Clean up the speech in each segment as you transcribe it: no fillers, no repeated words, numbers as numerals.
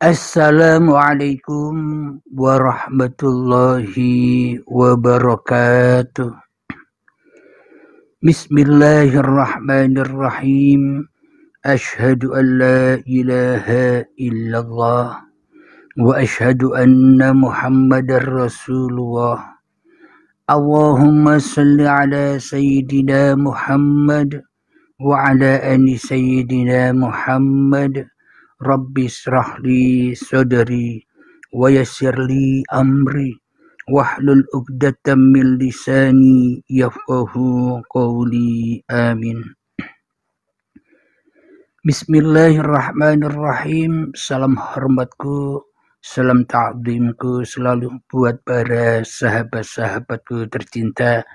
Assalamualaikum warahmatullahi wabarakatuh. Bismillahirrahmanirrahim. Ashhadu an la ilaha illallah wa ashhadu anna Muhammadar Rasulullah. Allahumma salli ala sayyidina Muhammad wa ala ali sayyidina Muhammad. Rabbi shrah li sadri wa yassir li amri wahlul 'uqdatam min lisani yafqahu qawli. Amin. Bismillahirrahmanirrahim. Salam hormatku, salam ta'zimku selalu buat para sahabat-sahabatku tercinta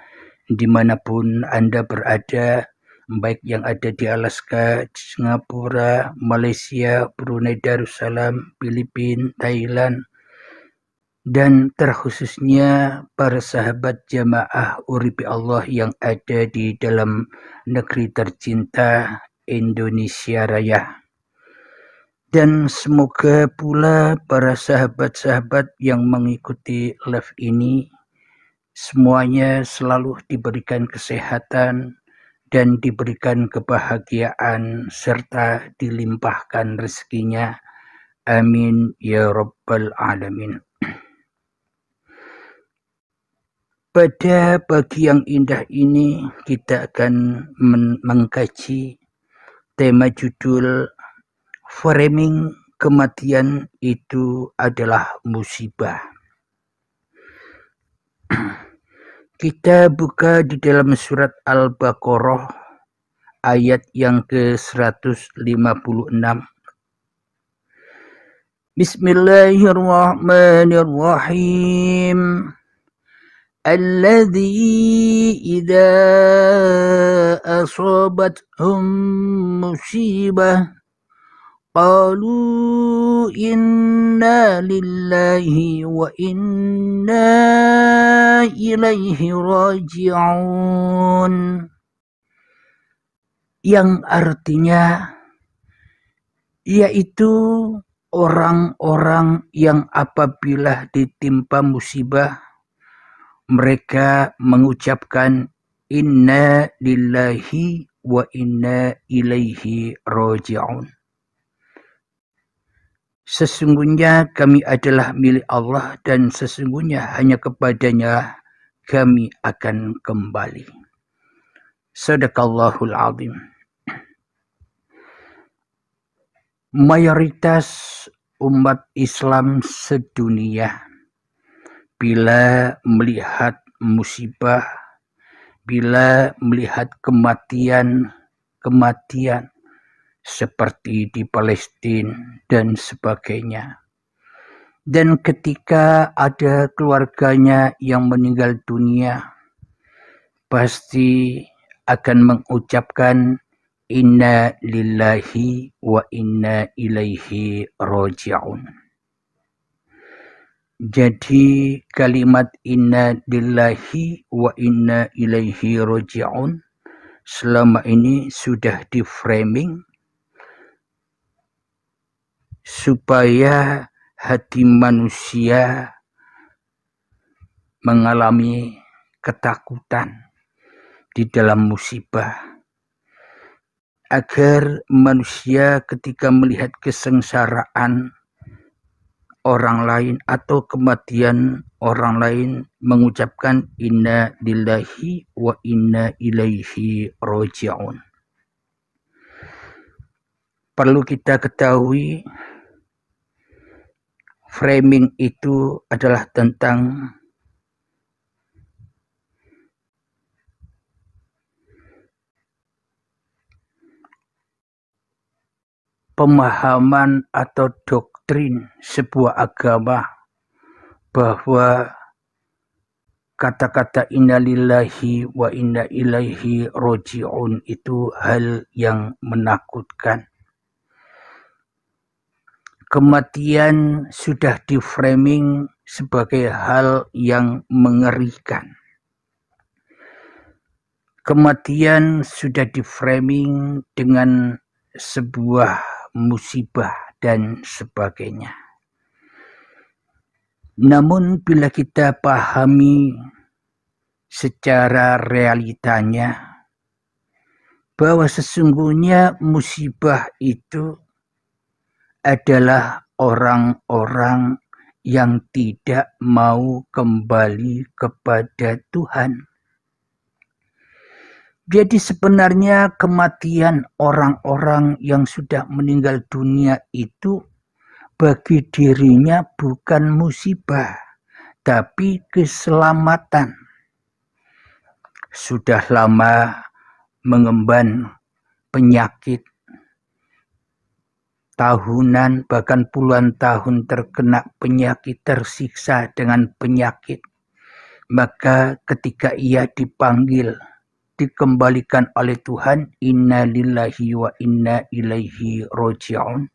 dimanapun Anda berada, baik yang ada di Alaska, Singapura, Malaysia, Brunei Darussalam, Filipina, Thailand, dan terkhususnya para sahabat jamaah Uripi Allah yang ada di dalam negeri tercinta Indonesia Raya. Dan semoga pula para sahabat-sahabat yang mengikuti live ini semuanya selalu diberikan kesehatan dan diberikan kebahagiaan serta dilimpahkan rezekinya. Amin ya rabbal alamin. Pada pagi yang indah ini kita akan mengkaji tema judul framing kematian itu adalah musibah. Kita buka di dalam surat Al-Baqarah ayat yang ke-156. Bismillahirrahmanirrahim. Alladzi idza asabathum musibah qalu inna lillahi wa inna ilaihi raji'un, yang artinya yaitu orang-orang yang apabila ditimpa musibah mereka mengucapkan inna lillahi wa inna ilaihi raji'un. Sesungguhnya kami adalah milik Allah dan sesungguhnya hanya kepadanya kami akan kembali. Sadaqallahul azim. Mayoritas umat Islam sedunia bila melihat musibah, bila melihat kematian seperti di Palestina dan sebagainya. Dan ketika ada keluarganya yang meninggal dunia, pasti akan mengucapkan inna lillahi wa inna ilaihi raji'un. Jadi kalimat inna lillahi wa inna ilaihi raji'un selama ini sudah di framing supaya hati manusia mengalami ketakutan di dalam musibah, agar manusia ketika melihat kesengsaraan orang lain atau kematian orang lain mengucapkan inna lillahi wa inna ilaihi raji'un. Perlu kita ketahui framing itu adalah tentang pemahaman atau doktrin sebuah agama bahwa kata-kata inna lillahi wa inna ilaihi raji'un itu hal yang menakutkan. Kematian sudah di framing sebagai hal yang mengerikan. Kematian sudah di framing dengan sebuah musibah dan sebagainya. Namun bila kita pahami secara realitanya bahwa sesungguhnya musibah itu adalah orang-orang yang tidak mau kembali kepada Tuhan. Jadi sebenarnya kematian orang-orang yang sudah meninggal dunia itu bagi dirinya bukan musibah, tapi keselamatan. Sudah lama mengemban penyakit, tahunan bahkan puluhan tahun terkena penyakit, tersiksa dengan penyakit. Maka ketika ia dipanggil, dikembalikan oleh Tuhan, inna lillahi wa inna ilaihi roji'un.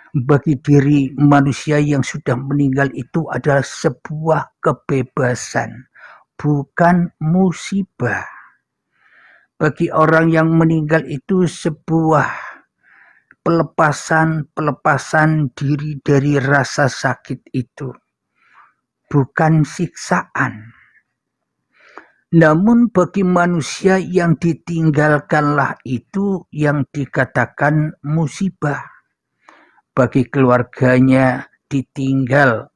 Bagi diri manusia yang sudah meninggal itu adalah sebuah kebebasan, bukan musibah. Bagi orang yang meninggal itu sebuah pelepasan diri dari rasa sakit itu, bukan siksaan. Namun bagi manusia yang ditinggalkanlah itu yang dikatakan musibah. Bagi keluarganya ditinggal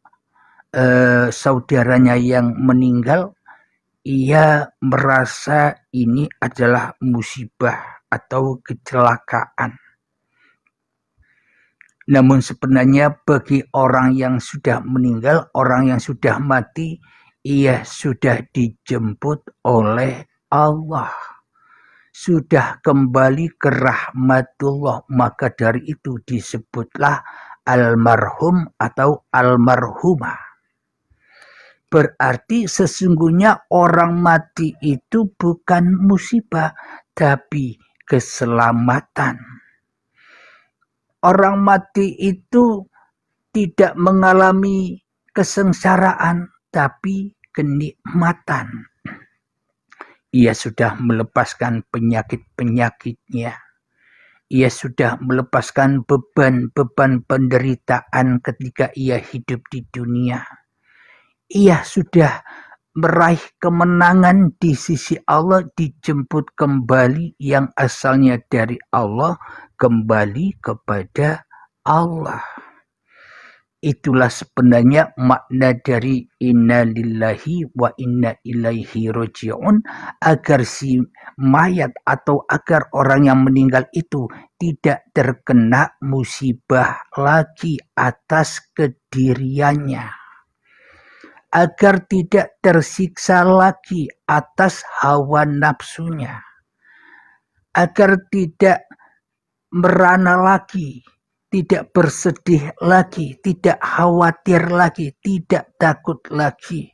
saudaranya yang meninggal, ia merasa ini adalah musibah atau kecelakaan. Namun sebenarnya bagi orang yang sudah meninggal, orang yang sudah mati, ia sudah dijemput oleh Allah, sudah kembali ke rahmatullah. Maka dari itu disebutlah almarhum atau almarhumah. Berarti sesungguhnya orang mati itu bukan musibah, tapi keselamatan. Orang mati itu tidak mengalami kesengsaraan, tapi kenikmatan. Ia sudah melepaskan penyakit-penyakitnya. Ia sudah melepaskan beban-beban penderitaan ketika ia hidup di dunia. Ia sudah meraih kemenangan di sisi Allah, dijemput kembali yang asalnya dari Allah, kembali kepada Allah. Itulah sebenarnya makna dari inna lillahi wa inna ilaihi roji'un, agar si mayat atau agar orang yang meninggal itu tidak terkena musibah lagi atas kediriannya, agar tidak tersiksa lagi atas hawa nafsunya, agar tidak merana lagi, tidak bersedih lagi, tidak khawatir lagi, tidak takut lagi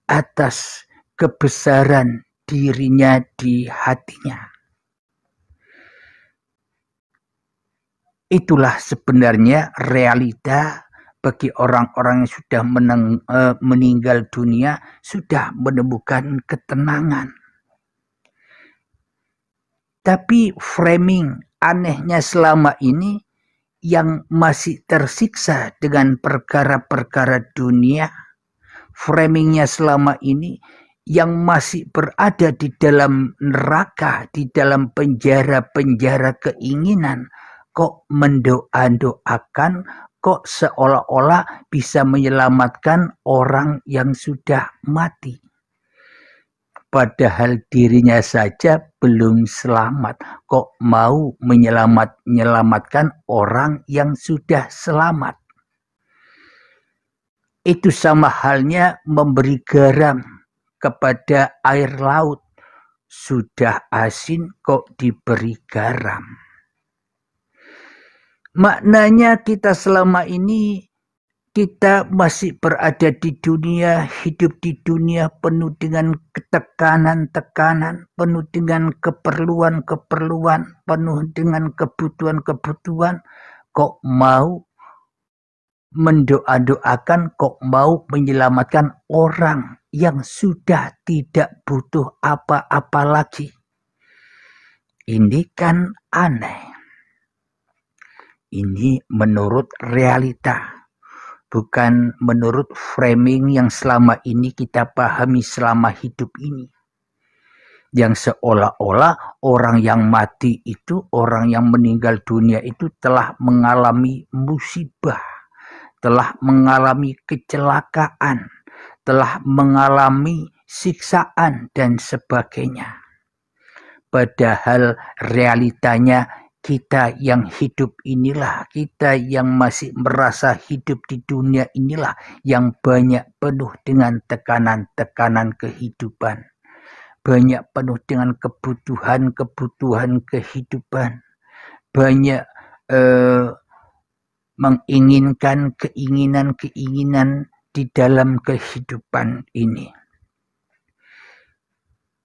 atas kebesaran dirinya di hatinya. Itulah sebenarnya realita bagi orang-orang yang sudah meninggal dunia, sudah menemukan ketenangan. Tapi framing anehnya selama ini, yang masih tersiksa dengan perkara-perkara dunia, framingnya selama ini yang masih berada di dalam neraka, di dalam penjara-penjara keinginan, kok mendoa-doakan, kok seolah-olah bisa menyelamatkan orang yang sudah mati. Padahal dirinya saja belum selamat, kok mau menyelamatkan orang yang sudah selamat. Itu sama halnya memberi garam kepada air laut. Sudah asin kok diberi garam. Maknanya kita selama ini, kita masih berada di dunia, hidup di dunia penuh dengan tekanan-tekanan, penuh dengan keperluan-keperluan, penuh dengan kebutuhan-kebutuhan. Kok mau mendoa-doakan, kok mau menyelamatkan orang yang sudah tidak butuh apa-apa lagi. Ini kan aneh. Ini menurut realita, bukan menurut framing yang selama ini kita pahami selama hidup ini. Yang seolah-olah orang yang mati itu, orang yang meninggal dunia itu telah mengalami musibah, telah mengalami kecelakaan, telah mengalami siksaan dan sebagainya. Padahal realitanya kita yang hidup inilah, kita yang masih merasa hidup di dunia inilah yang banyak penuh dengan tekanan-tekanan kehidupan. Banyak penuh dengan kebutuhan-kebutuhan kehidupan. Banyak menginginkan keinginan-keinginan di dalam kehidupan ini.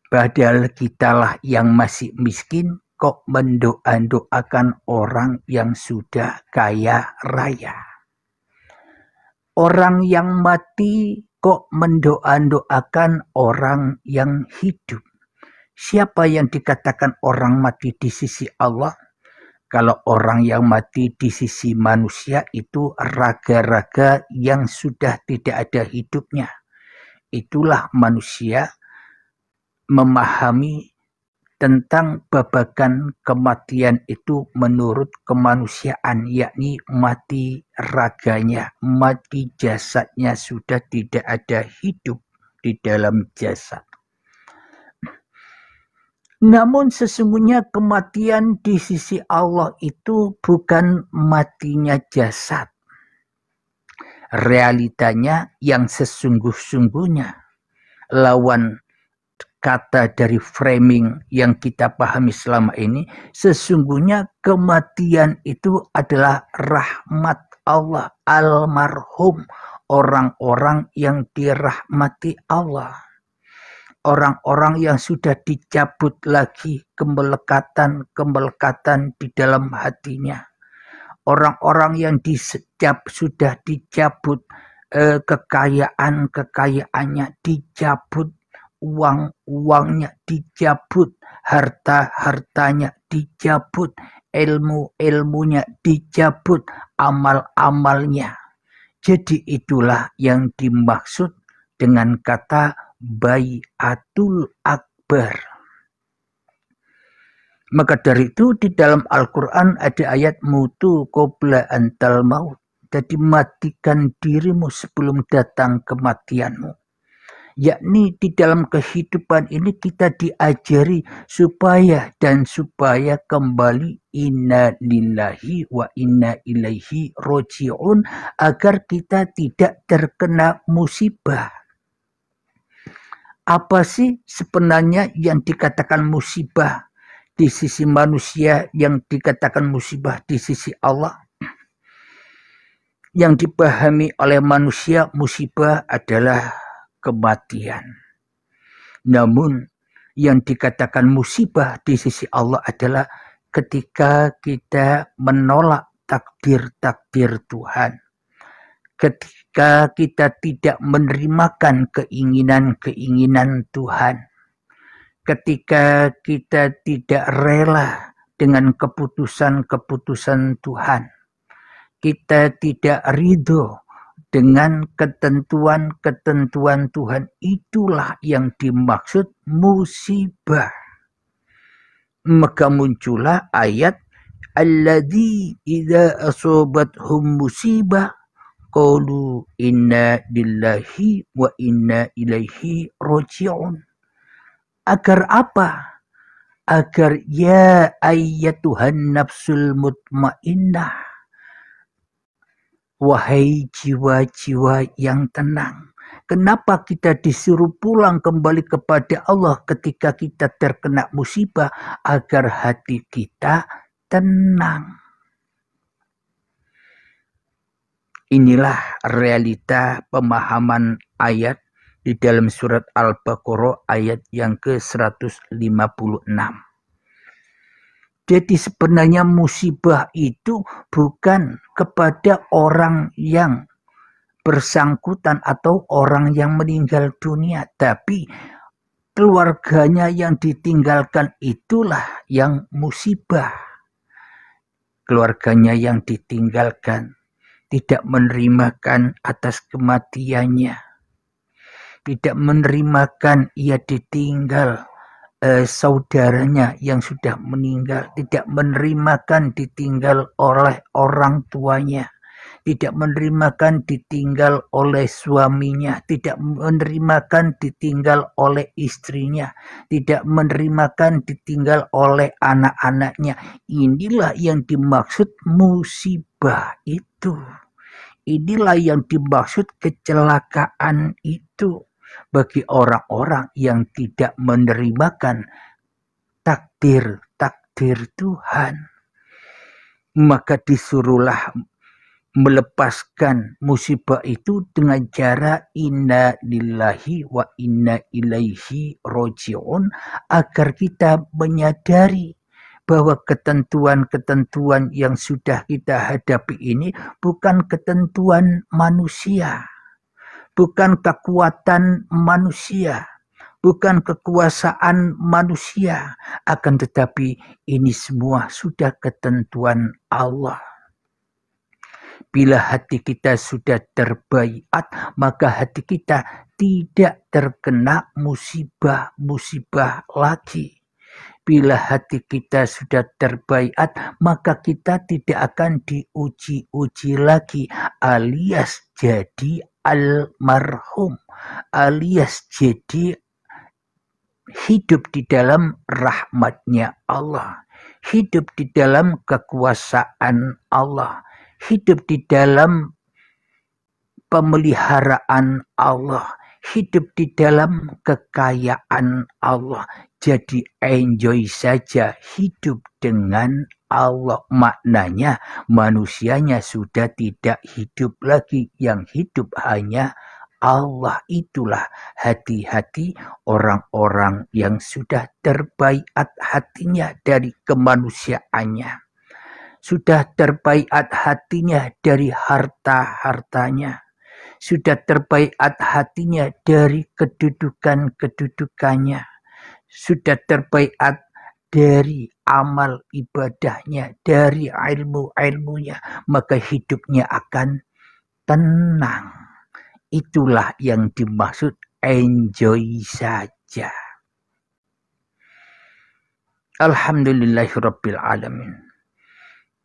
Padahal kitalah yang masih miskin kok mendoakan orang yang sudah kaya raya. Orang yang mati kok mendoakan orang yang hidup. Siapa yang dikatakan orang mati di sisi Allah? Kalau orang yang mati di sisi manusia itu raga-raga yang sudah tidak ada hidupnya. Itulah manusia memahami tentang babagan kematian itu menurut kemanusiaan, yakni mati raganya, mati jasadnya, sudah tidak ada hidup di dalam jasad. Namun sesungguhnya kematian di sisi Allah itu bukan matinya jasad. Realitanya yang sesungguh-sungguhnya, lawan kata dari framing yang kita pahami selama ini, sesungguhnya kematian itu adalah rahmat Allah, almarhum, orang-orang yang dirahmati Allah. Orang-orang yang sudah dicabut lagi kemelekatan di dalam hatinya. Orang-orang yang sudah dicabut kekayaannya dicabut, uang-uangnya dicabut, harta-hartanya dicabut, ilmu-ilmunya dicabut, amal-amalnya. Jadi itulah yang dimaksud dengan kata Bai'atul Akbar. Maka dari itu di dalam Al-Quran ada ayat mutu qabla antal maut. Jadi matikan dirimu sebelum datang kematianmu. Yakni di dalam kehidupan ini kita diajari supaya kembali inna lillahi wa inna ilaihi roji'un, agar kita tidak terkena musibah. Apa sih sebenarnya yang dikatakan musibah di sisi manusia, yang dikatakan musibah di sisi Allah? Yang dipahami oleh manusia, musibah adalah kematian. Namun yang dikatakan musibah di sisi Allah adalah ketika kita menolak takdir-takdir Tuhan. Ketika kita tidak menerimakan keinginan-keinginan Tuhan. Ketika kita tidak rela dengan keputusan-keputusan Tuhan. Kita tidak ridho dengan ketentuan-ketentuan Tuhan, itulah yang dimaksud musibah. Maka muncullah ayat alladzi idza asabathum musibah qalu inna lillahi wa inna ilaihi raji'un. Agar apa? Agar ya ayyatuhan nafsul mutmainnah, wahai jiwa-jiwa yang tenang. Kenapa kita disuruh pulang kembali kepada Allah ketika kita terkena musibah? Agar hati kita tenang. Inilah realita pemahaman ayat di dalam surat Al-Baqarah ayat yang ke-156. Jadi sebenarnya musibah itu bukan kepada orang yang bersangkutan atau orang yang meninggal dunia, tapi keluarganya yang ditinggalkan itulah yang musibah. keluarganya yang ditinggalkan, tidak menerimakan atas kematiannya, tidak menerimakan ia ditinggal saudaranya yang sudah meninggal, tidak menerimakan ditinggal oleh orang tuanya, tidak menerimakan ditinggal oleh suaminya, tidak menerimakan ditinggal oleh istrinya, tidak menerimakan ditinggal oleh anak-anaknya. Inilah yang dimaksud musibah itu. Inilah yang dimaksud kecelakaan itu bagi orang-orang yang tidak menerimakan takdir Tuhan. Maka disuruhlah melepaskan musibah itu dengan cara inna lillahi wa inna ilaihi roji'un, agar kita menyadari bahwa ketentuan-ketentuan yang sudah kita hadapi ini bukan ketentuan manusia, bukan kekuatan manusia, bukan kekuasaan manusia, akan tetapi ini semua sudah ketentuan Allah. Bila hati kita sudah terbaiat, maka hati kita tidak terkena musibah-musibah lagi. Bila hati kita sudah terbaiat, maka kita tidak akan diuji-uji lagi, alias jadi almarhum, alias jadi hidup di dalam rahmatnya Allah, hidup di dalam kekuasaan Allah, hidup di dalam pemeliharaan Allah, hidup di dalam kekayaan Allah. Jadi enjoy saja hidup dengan Allah. Maknanya manusianya sudah tidak hidup lagi, yang hidup hanya Allah. Itulah hati-hati orang-orang yang sudah terbaiat hatinya dari kemanusiaannya, sudah terbaiat hatinya dari harta-hartanya, sudah terbaiat hatinya dari kedudukan-kedudukannya, sudah terbaiat dari amal ibadahnya, dari ilmu-ilmunya, maka hidupnya akan tenang. Itulah yang dimaksud enjoy saja. Alhamdulillahirabbil alamin.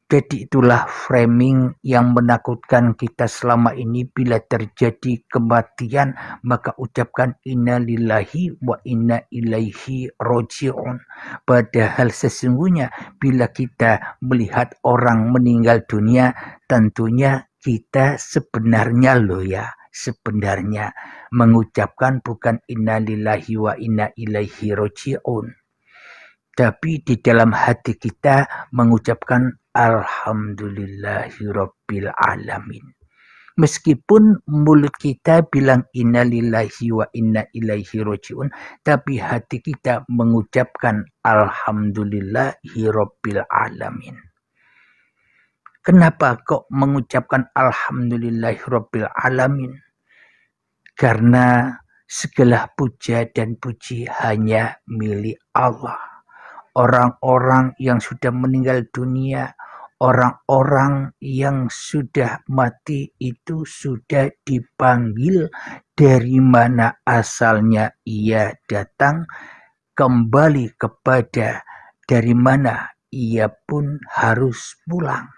Jadi itulah framing yang menakutkan kita selama ini. Bila terjadi kematian, maka ucapkan inna lillahi wa inna ilaihi roji'un. Padahal sesungguhnya bila kita melihat orang meninggal dunia, tentunya kita sebenarnya sebenarnya mengucapkan bukan inna lillahi wa inna ilaihi roji'un, tapi di dalam hati kita mengucapkan alhamdulillahirabbil alamin. Meskipun mulut kita bilang inna lillahi wa inna ilaihi roji'un, tapi hati kita mengucapkan alhamdulillahirabbil alamin. Kenapa kok mengucapkan alhamdulillahirabbil alamin? Karena segala puja dan puji hanya milik Allah. Orang-orang yang sudah meninggal dunia, orang-orang yang sudah mati itu sudah dipanggil dari mana asalnya ia datang, kembali kepada dari mana ia pun harus pulang.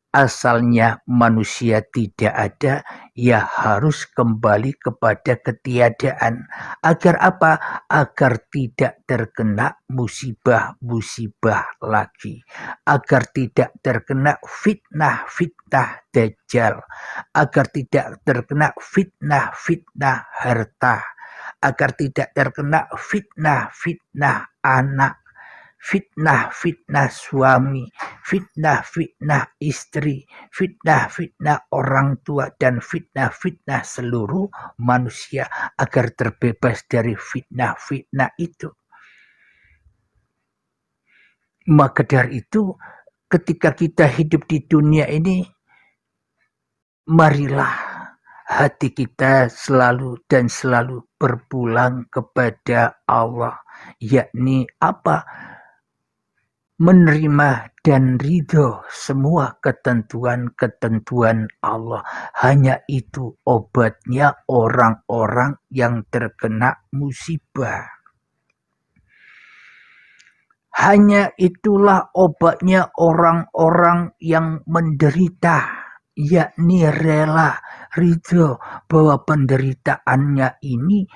Asalnya manusia tidak ada, ia harus kembali kepada ketiadaan. Agar apa? Agar tidak terkena musibah-musibah lagi. Agar tidak terkena fitnah-fitnah dajjal. Agar tidak terkena fitnah-fitnah harta. Agar tidak terkena fitnah-fitnah anak, fitnah-fitnah suami, fitnah-fitnah istri, fitnah-fitnah orang tua, dan fitnah-fitnah seluruh manusia, agar terbebas dari fitnah-fitnah itu. Maka dari itu, ketika kita hidup di dunia ini, marilah hati kita selalu dan selalu berpulang kepada Allah, yakni apa? Menerima dan ridho semua ketentuan-ketentuan Allah. Hanya itu obatnya orang-orang yang terkena musibah. Hanya itulah obatnya orang-orang yang menderita, yakni rela, ridho bahwa penderitaannya ini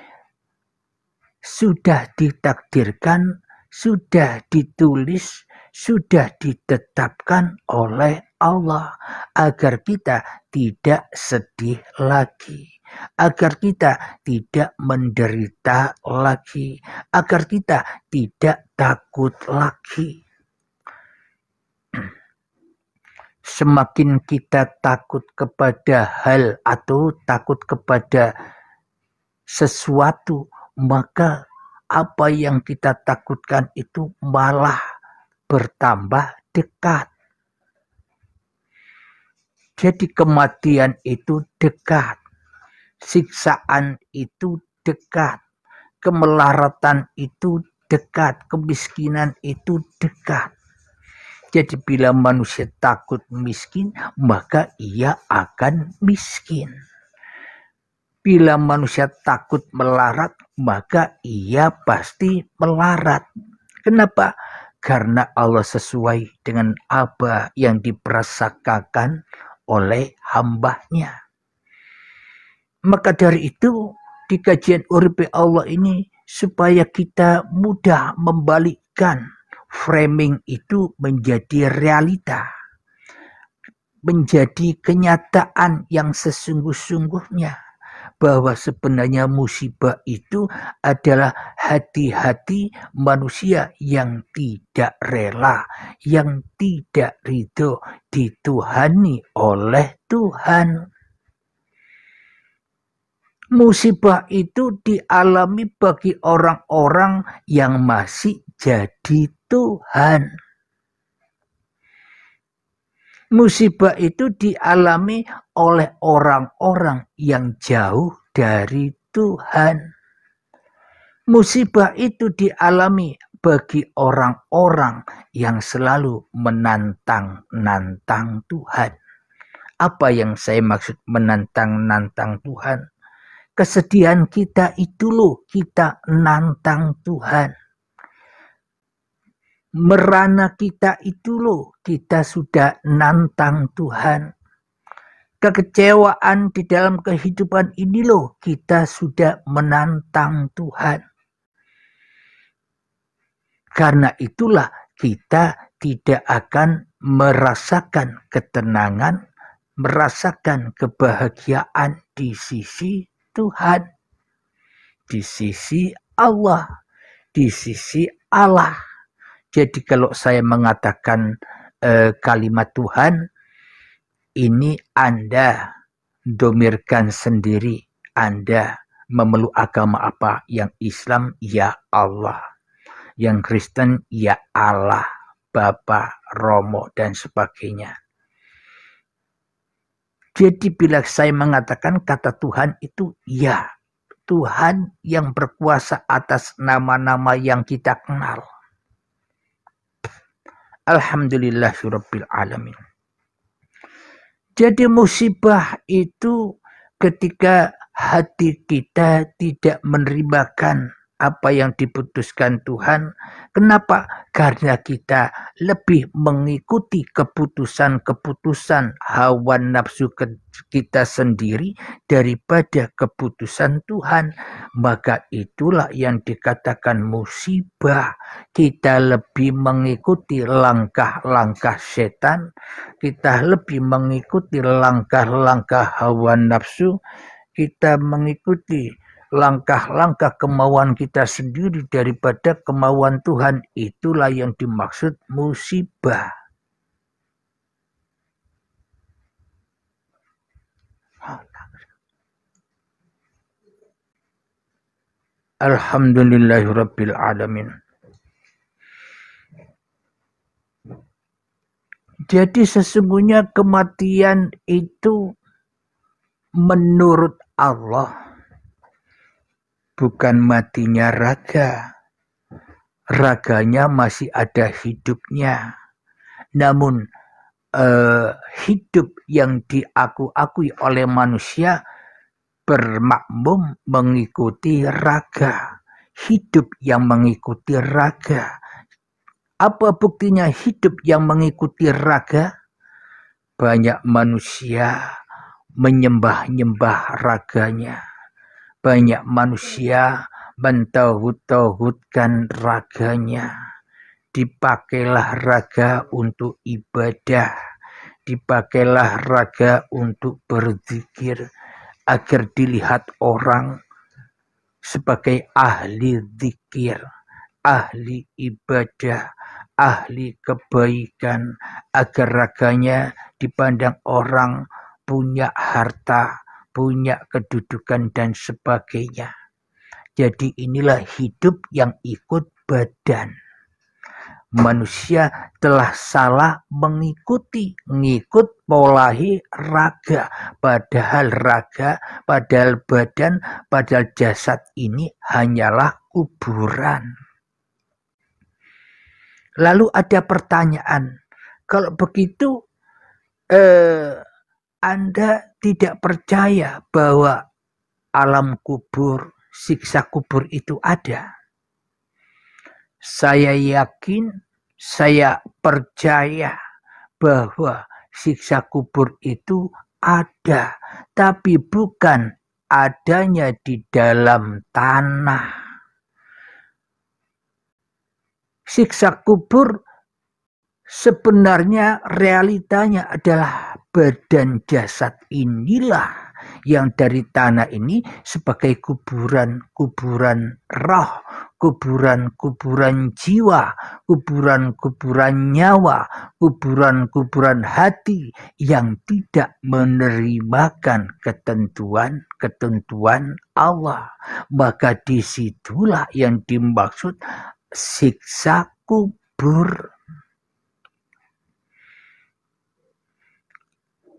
sudah ditakdirkan, sudah ditulis, sudah ditetapkan oleh Allah agar kita tidak sedih lagi, agar kita tidak menderita lagi, agar kita tidak takut lagi. Semakin kita takut kepada hal atau takut kepada sesuatu, maka apa yang kita takutkan itu malah bertambah dekat. Jadi kematian itu dekat, siksaan itu dekat, kemelaratan itu dekat, kemiskinan itu dekat. Jadi bila manusia takut miskin, maka ia akan miskin. Bila manusia takut melarat, maka ia pasti melarat. Kenapa? Karena Allah sesuai dengan apa yang diprasangkakan oleh hambanya. Maka dari itu, di kajian Uripe Allah ini, supaya kita mudah membalikkan framing itu menjadi realita, menjadi kenyataan yang sesungguh-sungguhnya, bahwa sebenarnya musibah itu adalah hati-hati manusia yang tidak rela, yang tidak ridho dituhani oleh Tuhan. Musibah itu dialami bagi orang-orang yang masih jadi Tuhan. Musibah itu dialami oleh orang-orang yang jauh dari Tuhan. Musibah itu dialami bagi orang-orang yang selalu menantang-nantang Tuhan. Apa yang saya maksud menantang-nantang Tuhan? Kesedihan kita itu loh, kita nantang Tuhan. Merana kita itu loh, kita sudah nantang Tuhan. Kekecewaan di dalam kehidupan ini loh, kita sudah menantang Tuhan. Karena itulah kita tidak akan merasakan ketenangan, merasakan kebahagiaan di sisi Tuhan, di sisi Allah, di sisi Allah. Jadi kalau saya mengatakan kalimat Tuhan, ini Anda domirkan sendiri. Anda memeluk agama apa? Yang Islam, ya Allah. Yang Kristen, ya Allah, Bapa, Romo, dan sebagainya. Jadi bila saya mengatakan kata Tuhan itu, ya, Tuhan yang berkuasa atas nama-nama yang kita kenal. Alhamdulillahirabbil alamin. Jadi musibah itu ketika hati kita tidak menerimakan apa yang diputuskan Tuhan. Kenapa? Karena kita lebih mengikuti keputusan-keputusan hawa nafsu kita sendiri daripada keputusan Tuhan. Maka itulah yang dikatakan musibah. Kita lebih mengikuti langkah-langkah setan. Kita lebih mengikuti langkah-langkah hawa nafsu. Kita mengikuti langkah-langkah kemauan kita sendiri daripada kemauan Tuhan. Itulah yang dimaksud musibah. Alhamdulillahirabbil alamin. Jadi sesungguhnya kematian itu menurut Allah bukan matinya raga. Raganya masih ada hidupnya. Namun hidup yang diakui oleh manusia bermakmum mengikuti raga. Hidup yang mengikuti raga. Apa buktinya hidup yang mengikuti raga? Banyak manusia menyembah-nyembah raganya. Banyak manusia mentauhid-tauhidkan raganya. Dipakailah raga untuk ibadah. Dipakailah raga untuk berzikir. Agar dilihat orang sebagai ahli zikir, ahli ibadah, ahli kebaikan, agar raganya dipandang orang punya harta, punya kedudukan dan sebagainya. Jadi inilah hidup yang ikut badan. Manusia telah salah mengikut polahi raga. Padahal raga, padahal badan, padahal jasad ini hanyalah kuburan. Lalu ada pertanyaan, kalau begitu Anda tidak percaya bahwa alam kubur, siksa kubur itu ada? Saya yakin, saya percaya bahwa siksa kubur itu ada, tapi bukan adanya di dalam tanah. Siksa kubur sebenarnya realitanya adalah badan jasad inilah yang dari tanah ini sebagai kuburan roh, kuburan jiwa, kuburan nyawa, kuburan hati yang tidak menerimakan ketentuan Allah. Maka disitulah yang dimaksud siksa kubur.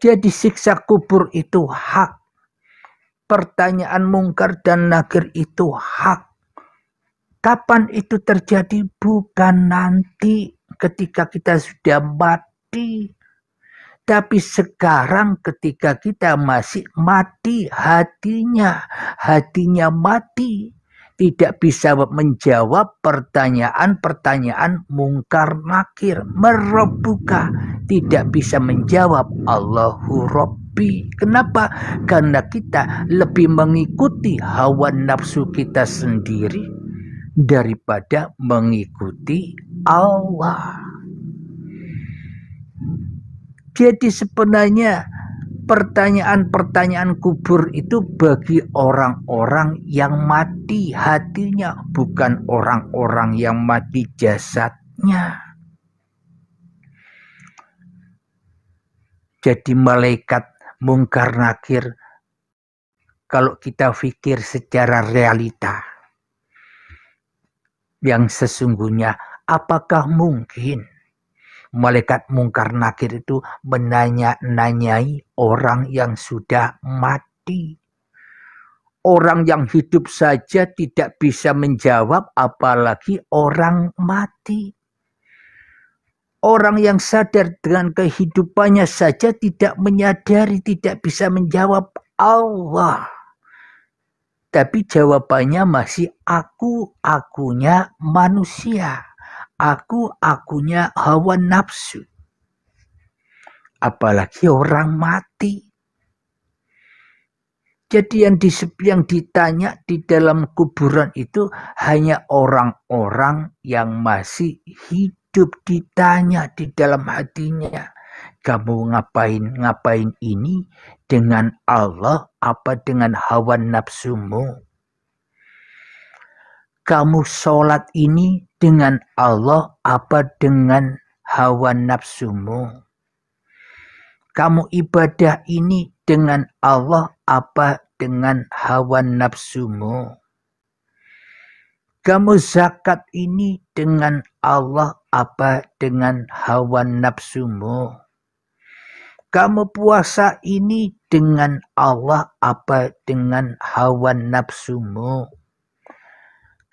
Jadi siksa kubur itu hak. Pertanyaan mungkar dan nakir itu hak. Kapan itu terjadi? Bukan nanti ketika kita sudah mati. Tapi sekarang ketika kita masih mati hatinya mati. Tidak bisa menjawab pertanyaan-pertanyaan mungkar nakir. Merobuka. Tidak bisa menjawab Allahu Rabbi. Kenapa? Karena kita lebih mengikuti hawa nafsu kita sendiri daripada mengikuti Allah. Jadi sebenarnya pertanyaan-pertanyaan kubur itu bagi orang-orang yang mati hatinya, bukan orang-orang yang mati jasadnya. Jadi malaikat mungkar nakir, kalau kita pikir secara realita, yang sesungguhnya apakah mungkin malaikat mungkar nakir itu menanyai orang yang sudah mati? Orang yang hidup saja tidak bisa menjawab, apalagi orang mati. Orang yang sadar dengan kehidupannya saja tidak menyadari, tidak bisa menjawab Allah. Tapi jawabannya masih aku-akunya manusia. Aku-akunya hawa nafsu. Apalagi orang mati. Jadi yang ditanya di dalam kuburan itu hanya orang-orang yang masih hidup, ditanya di dalam hatinya. Kamu ngapain ini dengan Allah apa dengan hawa nafsumu? Kamu sholat ini dengan Allah apa dengan hawa nafsumu? Kamu ibadah ini dengan Allah apa dengan hawa nafsumu? Kamu zakat ini dengan Allah apa dengan hawa nafsumu? Kamu puasa ini dengan Allah apa dengan hawa nafsumu?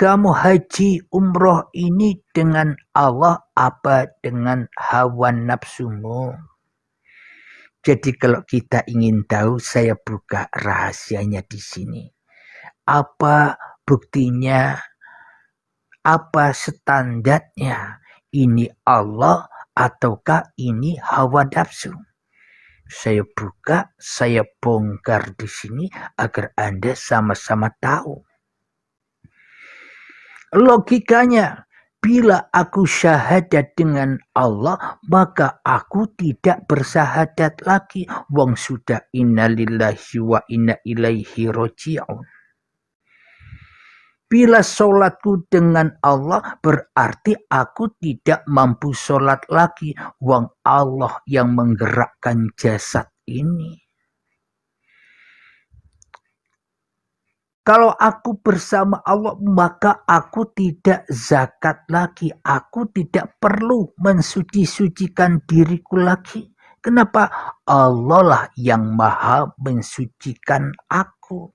Kamu haji umroh ini dengan Allah apa dengan hawa nafsumu? Jadi kalau kita ingin tahu, saya buka rahasianya di sini. Apa buktinya? Apa standarnya? Ini Allah ataukah ini hawa nafsu? Saya buka, saya bongkar di sini agar Anda sama-sama tahu. Logikanya, bila aku syahadat dengan Allah, maka aku tidak bersahadat lagi. Wong sudah innalillahi wa inna ilaihi roji'un. Bila sholatku dengan Allah, berarti aku tidak mampu sholat lagi. Wong Allah yang menggerakkan jasad ini. Kalau aku bersama Allah, maka aku tidak zakat lagi. Aku tidak perlu mensuci-sucikan diriku lagi. Kenapa? Allah lah yang maha mensucikan aku.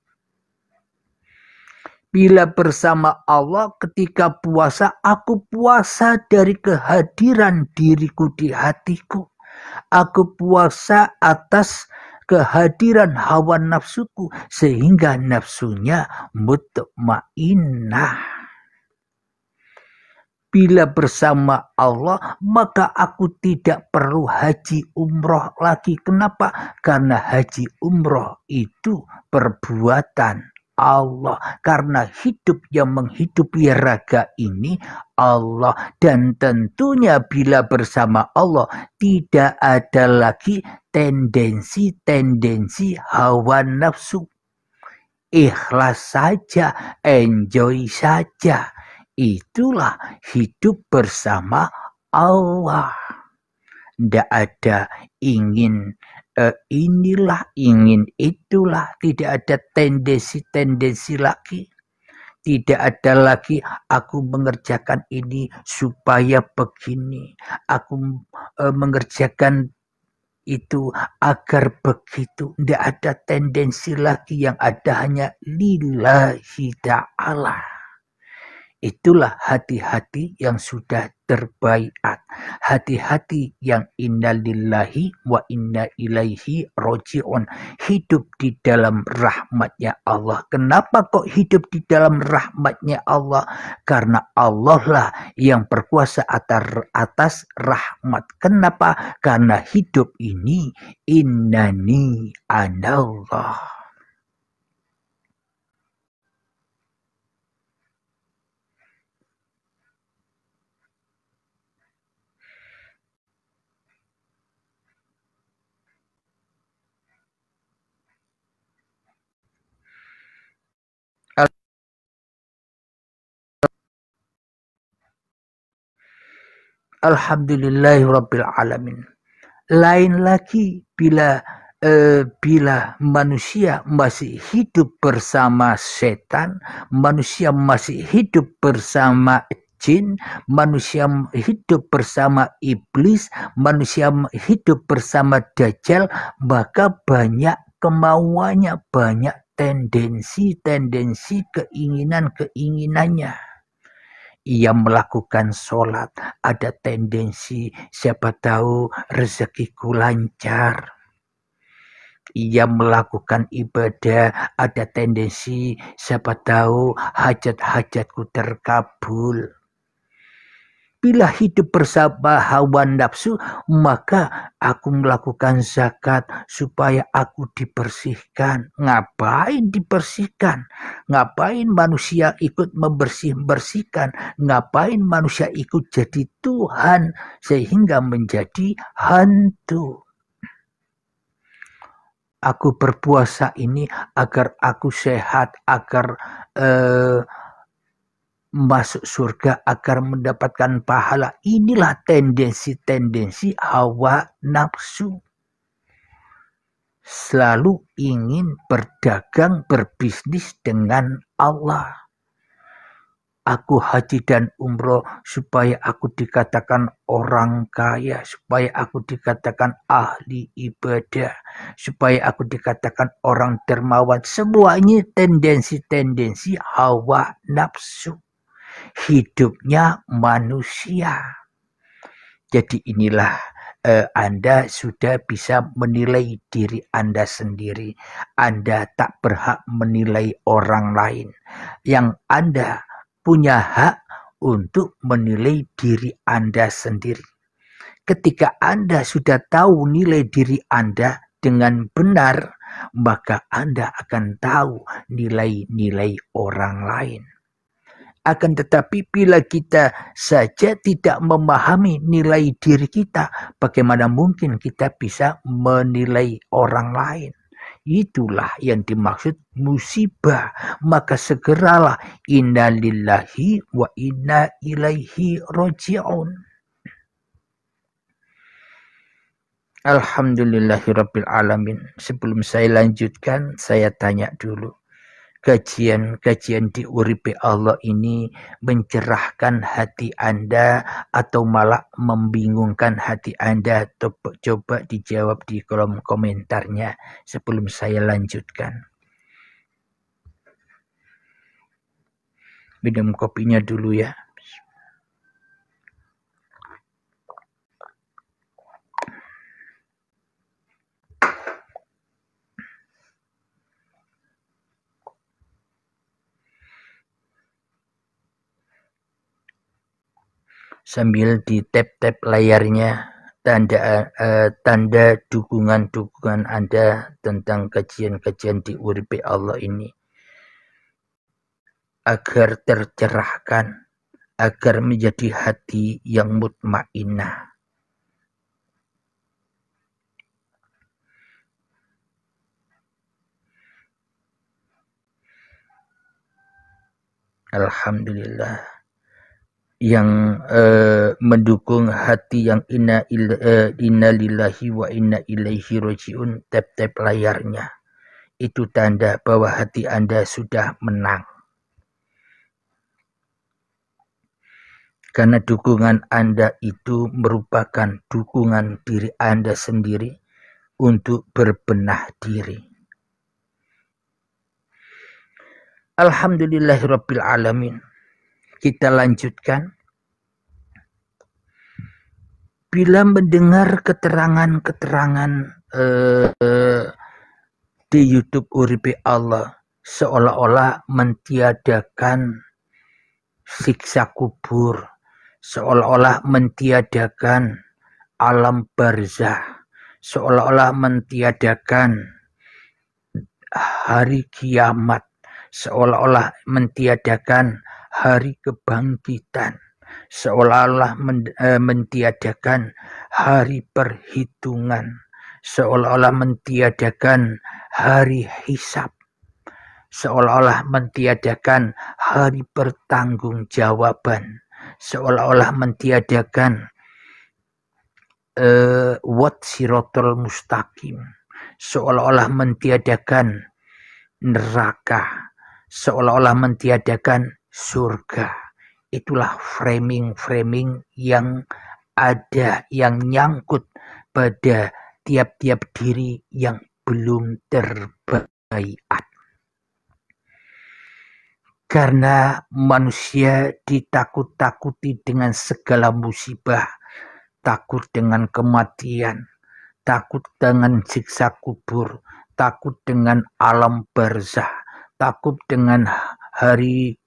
Bila bersama Allah ketika puasa, aku puasa dari kehadiran diriku di hatiku. Aku puasa atas kehadiran hawa nafsuku sehingga nafsunya mutmainnah. Bila bersama Allah, maka aku tidak perlu haji umroh lagi. Kenapa? Karena haji umroh itu perbuatan Allah, karena hidup yang menghidupi raga ini Allah, dan tentunya bila bersama Allah tidak ada lagi tendensi-tendensi hawa nafsu. Ikhlas saja, enjoy saja, itulah hidup bersama Allah. Tidak ada ingin inilah, ingin itulah. Tidak ada tendensi-tendensi lagi. Tidak ada lagi aku mengerjakan ini supaya begini. Aku mengerjakan itu agar begitu. Tidak ada tendensi lagi, yang ada hanya lillahi ta'ala. Itulah hati-hati yang sudah terbaiat. Hati-hati yang inna lillahi wa inna ilaihi roji'un. Hidup di dalam rahmatnya Allah. Kenapa kok hidup di dalam rahmatnya Allah? Karena Allah lah yang berkuasa atas rahmat. Kenapa? Karena hidup ini innani anallah. Alhamdulillahirrabbilalamin. Lain lagi bila manusia masih hidup bersama setan, manusia masih hidup bersama jin, manusia hidup bersama iblis, manusia hidup bersama dajjal, maka banyak kemauannya, banyak tendensi-tendensi, keinginan-keinginannya. Ia melakukan sholat, ada tendensi siapa tahu rezekiku lancar. Ia melakukan ibadah, ada tendensi siapa tahu hajat-hajatku terkabul. Bila hidup bersama hawa nafsu, maka aku melakukan zakat supaya aku dibersihkan. Ngapain dibersihkan? Ngapain manusia ikut membersihkan? Ngapain manusia ikut jadi Tuhan sehingga menjadi hantu? Aku berpuasa ini agar aku sehat, agar masuk surga, agar mendapatkan pahala. Inilah tendensi-tendensi hawa nafsu. Selalu ingin berdagang, berbisnis dengan Allah. Aku haji dan umroh supaya aku dikatakan orang kaya, supaya aku dikatakan ahli ibadah, supaya aku dikatakan orang dermawan. Semua ini tendensi-tendensi hawa nafsu. hidupnya manusia. Jadi inilah Anda sudah bisa menilai diri Anda sendiri. Anda tak berhak menilai orang lain. Yang Anda punya hak untuk menilai diri Anda sendiri. Ketika Anda sudah tahu nilai diri Anda dengan benar, maka Anda akan tahu nilai-nilai orang lain. Akan tetapi bila kita saja tidak memahami nilai diri kita, bagaimana mungkin kita bisa menilai orang lain? Itulah yang dimaksud musibah. Maka segeralah inna lillahi wa inna ilaihi roji'un. Alhamdulillahirabbil alamin. Sebelum saya lanjutkan, saya tanya dulu. Kajian-kajian di Uripe Allah ini mencerahkan hati Anda atau malah membingungkan hati Anda? Coba dijawab di kolom komentarnya sebelum saya lanjutkan. Minum kopinya dulu ya. Sambil di tap-tap layarnya tanda dukungan Anda tentang kajian-kajian di Uripe Allah ini agar tercerahkan, agar menjadi hati yang mutmainnah. Alhamdulillah. Yang mendukung hati yang inna lillahi wa inna ilaihi roji'un, tap-tap layarnya. Itu tanda bahwa hati Anda sudah menang. Karena dukungan Anda itu merupakan dukungan diri Anda sendiri untuk berbenah diri. Alhamdulillahirabbil alamin. Kita lanjutkan. Bila mendengar keterangan-keterangan di YouTube Uripe Allah seolah-olah mentiadakan siksa kubur, seolah-olah mentiadakan alam barzah, seolah-olah mentiadakan hari kiamat, seolah-olah mentiadakan hari kebangkitan, seolah-olah mentiadakan hari perhitungan, seolah-olah mentiadakan hari hisab, seolah-olah mentiadakan hari pertanggungjawaban, seolah-olah mentiadakan siratal mustaqim, seolah-olah mentiadakan neraka, seolah-olah mentiadakan surga. Itulah framing-framing yang ada, yang nyangkut pada tiap-tiap diri yang belum terbaiat. Karena manusia ditakut-takuti dengan segala musibah, takut dengan kematian, takut dengan siksa kubur, takut dengan alam barzah, takut dengan hari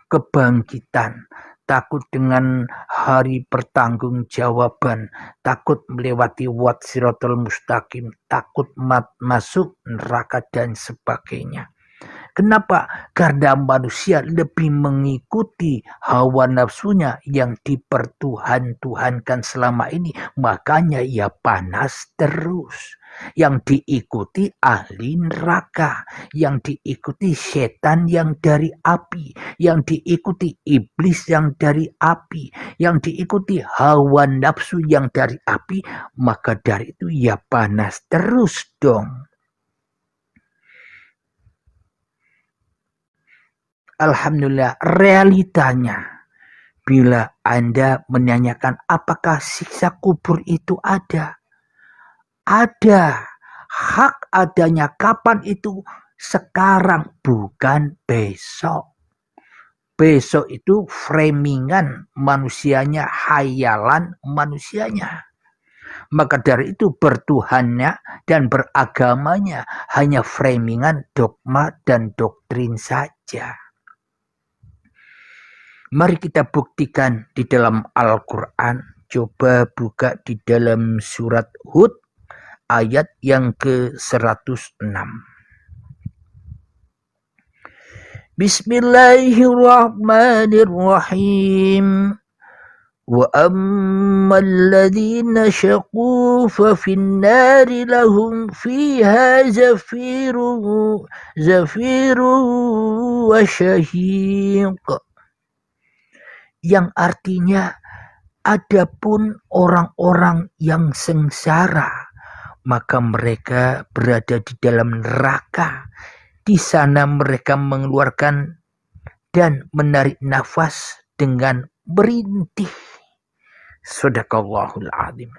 kebangkitan, takut dengan hari pertanggungjawaban, takut melewati siratal mustaqim, takut masuk neraka dan sebagainya. Kenapa? Karena manusia lebih mengikuti hawa nafsunya yang dipertuhan-tuhankan selama ini. Makanya ia panas terus. Yang diikuti ahli neraka. Yang diikuti setan yang dari api. Yang diikuti iblis yang dari api. Yang diikuti hawa nafsu yang dari api. Maka dari itu ia panas terus dong. Alhamdulillah, realitanya bila Anda menanyakan apakah siksa kubur itu ada. Ada. Hak adanya kapan itu? Sekarang, bukan besok. Besok itu framingan manusianya, hayalan manusianya. Maka dari itu bertuhannya dan beragamanya hanya framingan dogma dan doktrin saja. Mari kita buktikan di dalam Al-Quran. Coba buka di dalam surat Hud ayat yang ke-106. Bismillahirrahmanirrahim. وَأَمَّا الَّذِينَ شَقُوا فَفِي النَّارِ لَهُمْ فِيهَا زَفِيرٌ وَشَهِيقٌ. Yang artinya, adapun orang-orang yang sengsara, maka mereka berada di dalam neraka. Di sana mereka mengeluarkan dan menarik nafas dengan merintih. Shadaqallahul azim.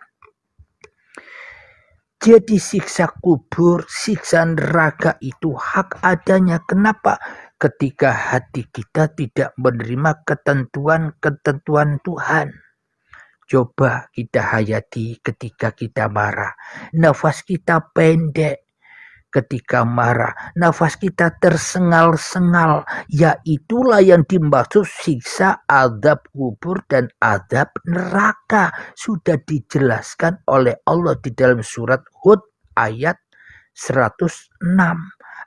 Jadi siksa kubur, siksa neraka itu hak adanya. Kenapa? Ketika hati kita tidak menerima ketentuan-ketentuan Tuhan. Coba kita hayati ketika kita marah. Nafas kita pendek. Ketika marah, nafas kita tersengal-sengal. Ya itulah yang dimaksud siksa azab kubur dan azab neraka. Sudah dijelaskan oleh Allah di dalam surat Hud ayat 106.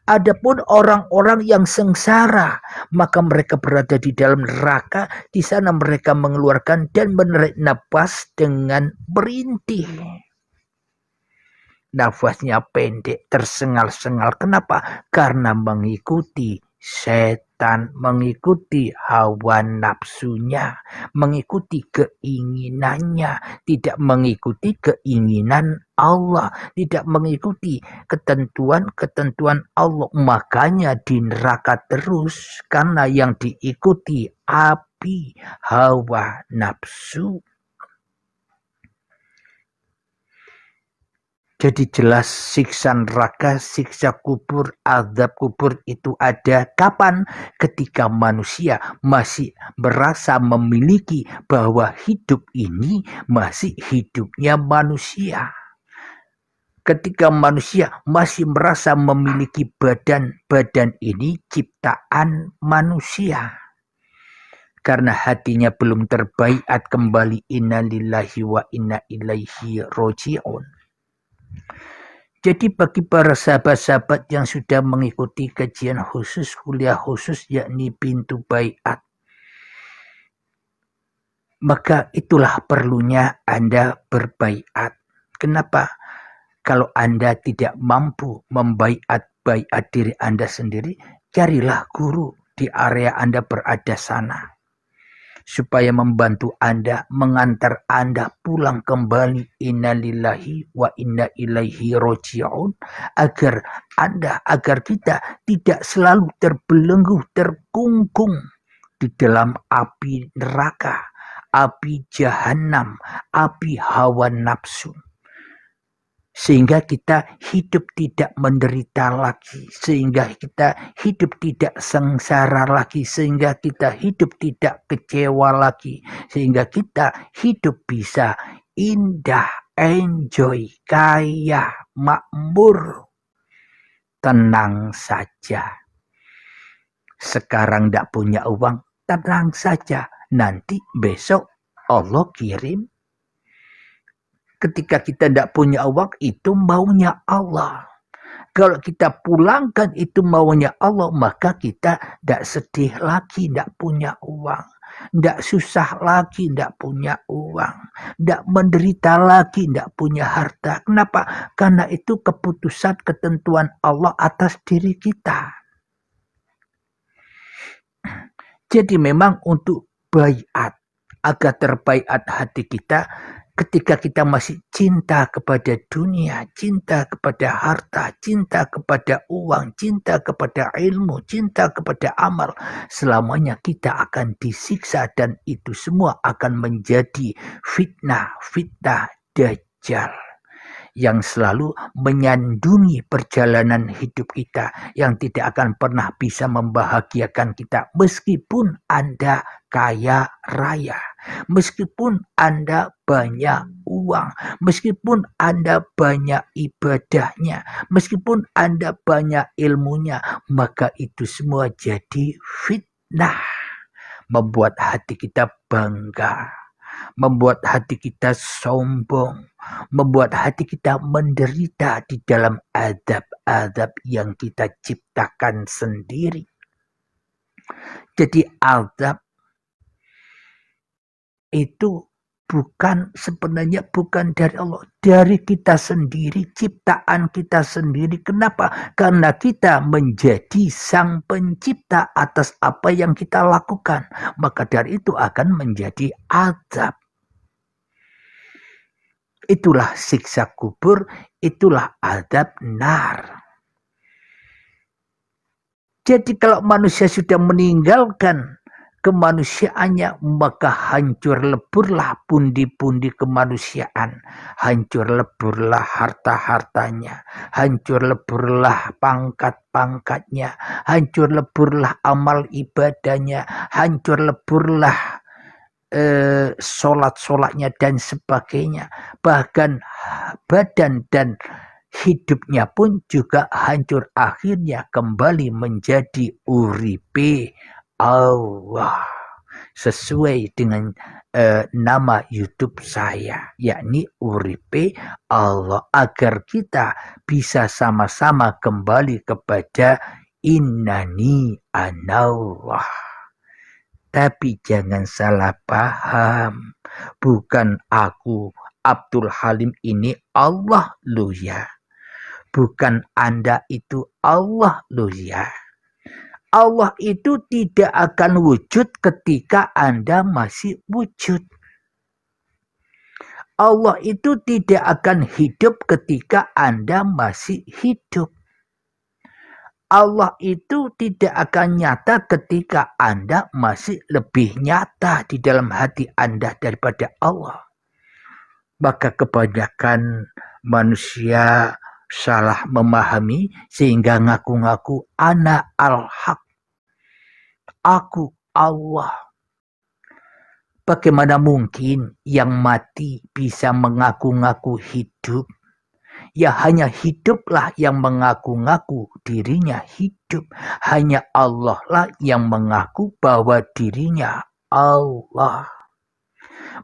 Adapun orang-orang yang sengsara, maka mereka berada di dalam neraka. Di sana mereka mengeluarkan dan menarik nafas dengan merintih. Nafasnya pendek, tersengal-sengal. Kenapa? Karena mengikuti setan, mengikuti hawa nafsunya, mengikuti keinginannya, tidak mengikuti keinginan Allah, tidak mengikuti ketentuan-ketentuan Allah. Makanya di neraka terus, karena yang diikuti api hawa nafsu. Jadi jelas siksa neraka, siksa kubur, azab kubur itu ada kapan? Ketika manusia masih merasa memiliki bahwa hidup ini masih hidupnya manusia. Ketika manusia masih merasa memiliki badan ini ciptaan manusia. Karena hatinya belum terbaiat kembali, inna lillahi wa inna ilaihi roji'un. Jadi bagi para sahabat-sahabat yang sudah mengikuti kajian khusus, kuliah khusus yakni pintu baiat, maka itulah perlunya Anda berbaiat. Kenapa? Kalau Anda tidak mampu membaiat diri Anda sendiri, carilah guru di area Anda berada sana. Supaya membantu Anda, mengantar Anda pulang kembali, inna lillahi wa inna ilaihi roji'un, agar kita tidak selalu terbelenggu, terkungkung di dalam api neraka, api jahanam, api hawa nafsu. Sehingga kita hidup tidak menderita lagi, sehingga kita hidup tidak sengsara lagi, sehingga kita hidup tidak kecewa lagi, sehingga kita hidup bisa indah, enjoy, kaya, makmur, tenang saja. Sekarang tidak punya uang, tenang saja, nanti besok Allah kirim. Ketika kita tidak punya uang, itu maunya Allah. Kalau kita pulangkan itu maunya Allah, maka kita tidak sedih lagi, tidak punya uang. Tidak susah lagi, tidak punya uang. Tidak menderita lagi, tidak punya harta. Kenapa? Karena itu keputusan ketentuan Allah atas diri kita. Jadi memang untuk baiat, agar terbaiat hati kita, ketika kita masih cinta kepada dunia, cinta kepada harta, cinta kepada uang, cinta kepada ilmu, cinta kepada amal, selamanya kita akan disiksa dan itu semua akan menjadi fitnah dajjal yang selalu menyandungi perjalanan hidup kita, yang tidak akan pernah bisa membahagiakan kita meskipun Anda kaya raya, meskipun Anda banyak uang, meskipun Anda banyak ibadahnya, meskipun Anda banyak ilmunya, maka itu semua jadi fitnah, membuat hati kita bangga, membuat hati kita sombong, membuat hati kita menderita di dalam adab-adab yang kita ciptakan sendiri. Jadi adab itu sebenarnya bukan dari Allah, dari kita sendiri, ciptaan kita sendiri. Kenapa? Karena kita menjadi sang pencipta atas apa yang kita lakukan, maka dari itu akan menjadi azab. Itulah siksa kubur, itulah azab nar. Jadi kalau manusia sudah meninggalkan kemanusiaannya, maka hancur leburlah pundi-pundi kemanusiaan, hancur leburlah harta-hartanya, hancur leburlah pangkat-pangkatnya, hancur leburlah amal ibadahnya, hancur leburlah sholat-sholatnya dan sebagainya. Bahkan badan dan hidupnya pun juga hancur, akhirnya kembali menjadi uripe Allah, sesuai dengan nama YouTube saya, yakni uripe Allah, agar kita bisa sama-sama kembali kepada innani anallah. Tapi jangan salah paham, bukan aku Abdul Halim ini Allah loh ya, bukan Anda itu Allah loh ya. Allah itu tidak akan wujud ketika Anda masih wujud. Allah itu tidak akan hidup ketika Anda masih hidup. Allah itu tidak akan nyata ketika Anda masih lebih nyata di dalam hati Anda daripada Allah. Maka kebanyakan manusia salah memahami sehingga ngaku-ngaku ana al-haq, aku Allah. Bagaimana mungkin yang mati bisa mengaku-ngaku hidup? Ya hanya hiduplah yang mengaku-ngaku dirinya hidup. Hanya Allah lah yang mengaku bahwa dirinya Allah.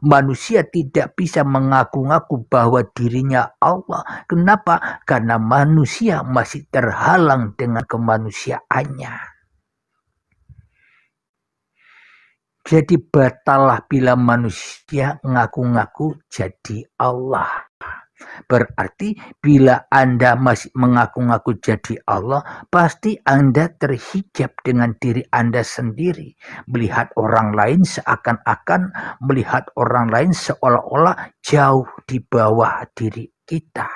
Manusia tidak bisa mengaku-ngaku bahwa dirinya Allah. Kenapa? Karena manusia masih terhalang dengan kemanusiaannya. Jadi batallah bila manusia ngaku-ngaku jadi Allah. Berarti bila Anda masih mengaku-ngaku jadi Allah, pasti Anda terhijab dengan diri Anda sendiri. Melihat orang lain seakan-akan melihat orang lain seolah-olah jauh di bawah diri kita.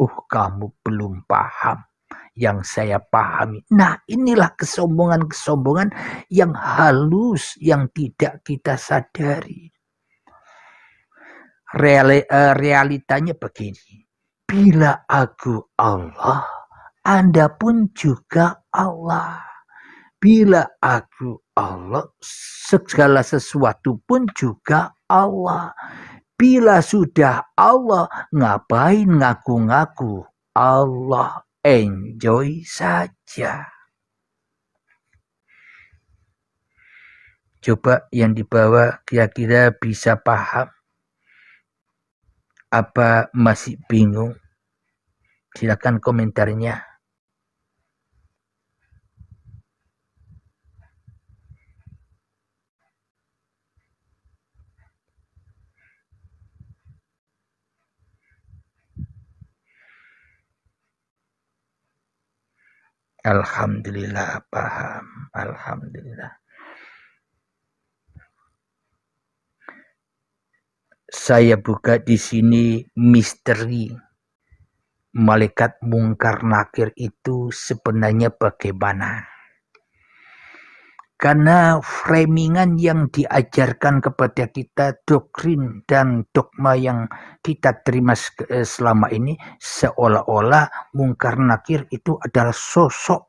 Kamu belum paham yang saya pahami. Nah, inilah kesombongan-kesombongan yang halus yang tidak kita sadari. Realitanya begini, bila aku Allah, Anda pun juga Allah. Bila aku Allah, segala sesuatu pun juga Allah. Bila sudah Allah, ngapain ngaku-ngaku Allah? Enjoy saja. Coba yang dibawa kira-kira bisa paham. Apa masih bingung? Silakan komentarnya. Alhamdulillah paham. Alhamdulillah. Saya buka di sini misteri malaikat mungkar nakir itu sebenarnya bagaimana. Karena framingan yang diajarkan kepada kita, doktrin dan dogma yang kita terima selama ini, seolah-olah mungkar nakir itu adalah sosok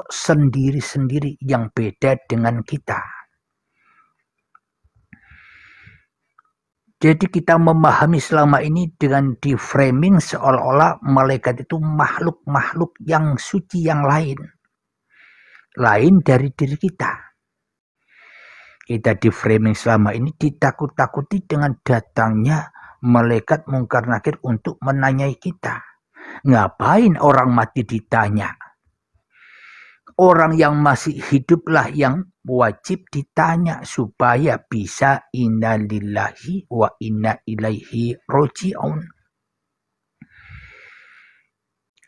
sendiri-sendiri yang beda dengan kita. Jadi kita memahami selama ini dengan di framing seolah-olah malaikat itu makhluk-makhluk yang suci yang lain dari diri kita. Kita di framing selama ini ditakut-takuti dengan datangnya malaikat mungkar nakir untuk menanyai kita. Ngapain orang mati ditanya? Orang yang masih hiduplah yang wajib ditanya supaya bisa inna lillahi wa inna ilaihi roji'un.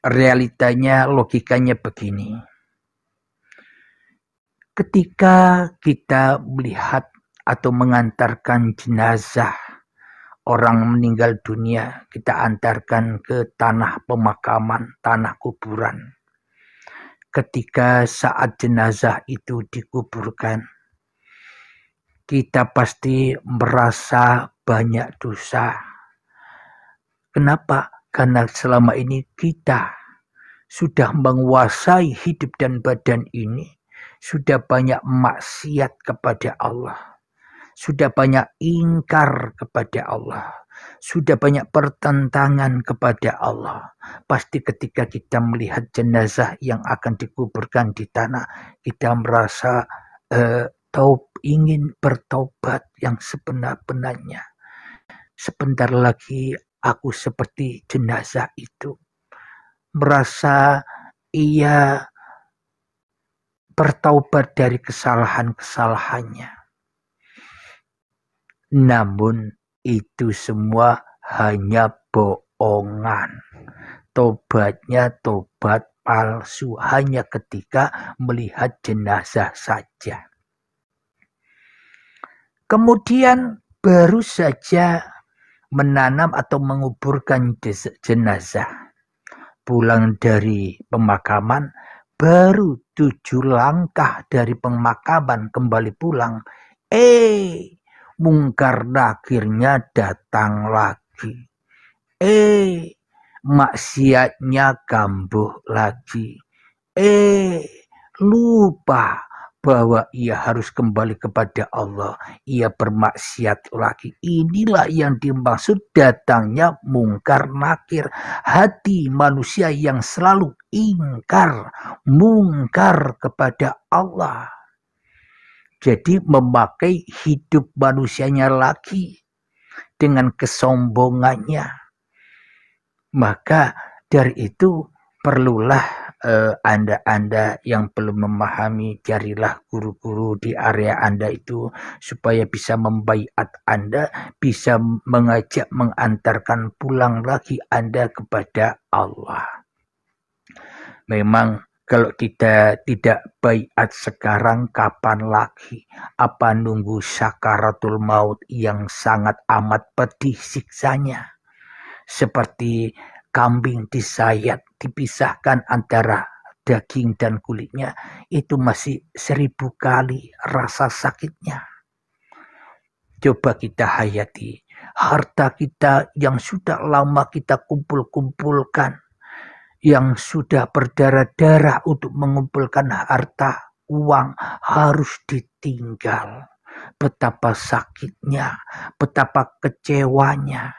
Realitanya, logikanya begini. Ketika kita melihat atau mengantarkan jenazah orang meninggal dunia, kita antarkan ke tanah pemakaman, tanah kuburan. Ketika saat jenazah itu dikuburkan, kita pasti merasa banyak dosa. Kenapa? Karena selama ini kita sudah menguasai hidup dan badan ini, sudah banyak maksiat kepada Allah, sudah banyak ingkar kepada Allah, sudah banyak pertentangan kepada Allah. Pasti ketika kita melihat jenazah yang akan dikuburkan di tanah, kita merasa ingin bertobat yang sebenar-benarnya. Sebentar lagi aku seperti jenazah itu. Merasa ia bertaubat dari kesalahan-kesalahannya. Namun itu semua hanya bohongan. Tobatnya tobat palsu hanya ketika melihat jenazah saja. Kemudian baru saja menanam atau menguburkan jenazah. Pulang dari pemakaman, baru 7 langkah dari pemakaman kembali pulang. Mungkar nakirnya datang lagi. Maksiatnya kambuh lagi. Lupa bahwa ia harus kembali kepada Allah. Ia bermaksiat lagi. Inilah yang dimaksud datangnya mungkar nakir. Hati manusia yang selalu ingkar, mungkar kepada Allah. Jadi memakai hidup manusianya lagi dengan kesombongannya. Maka dari itu perlulah Anda yang belum memahami, carilah guru-guru di area Anda itu supaya bisa membaiat Anda, bisa mengajak, mengantarkan pulang lagi Anda kepada Allah. Memang kalau kita tidak baiat sekarang, kapan lagi? Apa nunggu sakaratul maut yang sangat amat pedih siksanya? Seperti kambing disayat, dipisahkan antara daging dan kulitnya, itu masih 1000 kali rasa sakitnya. Coba kita hayati, harta kita yang sudah lama kita kumpul-kumpulkan, yang sudah berdarah-darah untuk mengumpulkan harta, uang, harus ditinggal. Betapa sakitnya, betapa kecewanya.